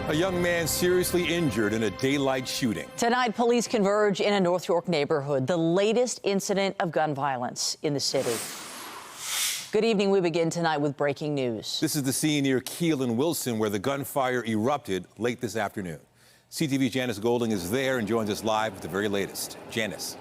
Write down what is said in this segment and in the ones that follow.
A young man seriously injured in a daylight shooting. Tonight, police converge in a North York neighborhood, the latest incident of gun violence in the city. Good evening. We begin tonight with breaking news. This is the scene near Keele and Wilson where the gunfire erupted late this afternoon. CTV's Janice Golding is there and joins us live with the very latest. Janice.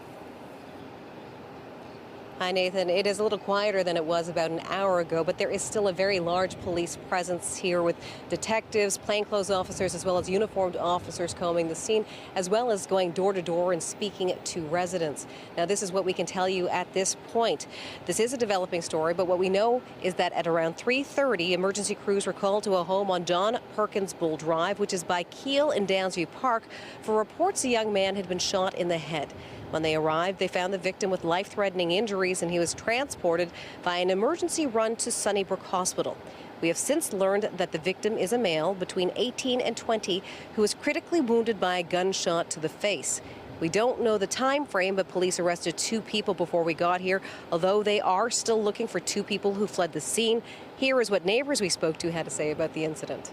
Hi, Nathan. It is a little quieter than it was about an hour ago, but there is still a very large police presence here with detectives, plainclothes officers, as well as uniformed officers combing the scene, as well as going door to door and speaking to residents. Now, this is what we can tell you at this point. This is a developing story, but what we know is that at around 3:30, emergency crews were called to a home on John Perkins Bull Drive, which is by Keele and Downsview Park, for reports a young man had been shot in the head. When they arrived, they found the victim with life-threatening injuries, and he was transported by an emergency run to Sunnybrook Hospital. We have since learned that the victim is a male between 18 and 20 who was critically wounded by a gunshot to the face. We don't know the time frame, but police arrested 2 people before we got here, although they are still looking for 2 people who fled the scene. Here is what neighbors we spoke to had to say about the incident.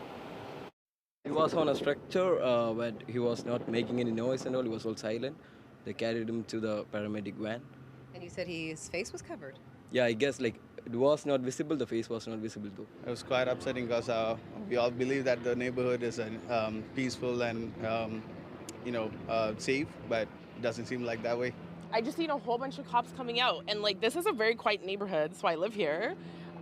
He was on a stretcher, but he was not making any noise and all. He was all silent. They carried him to the paramedic van. And you said his face was covered? Yeah, I guess it was not visible. The face was not visible though. It was quite upsetting because we all believe that the neighborhood is peaceful and safe, but it doesn't seem like that way. I just seen a whole bunch of cops coming out, and this is a very quiet neighborhood, so I live here.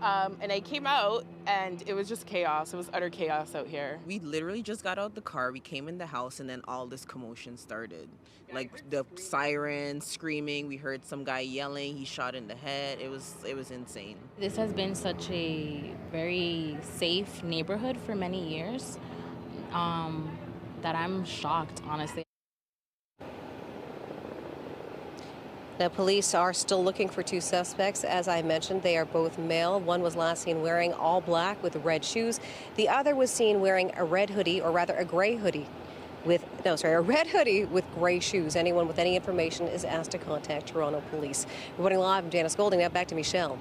And I came out, and it was just chaos. It was utter chaos out here. We literally just got out the car, we came in the house, and then all this commotion started. The sirens, screaming, we heard some guy yelling, he shot in the head. It was insane. This has been such a very safe neighborhood for many years that I'm shocked, honestly. Now, police are still looking for 2 suspects. As I mentioned, they are both male. One was last seen wearing all black with red shoes. The other was seen wearing a red hoodie, or rather a gray hoodie a red hoodie with gray shoes. Anyone with any information is asked to contact Toronto Police. Reporting live, I'm Janice Golding. Now back to Michelle.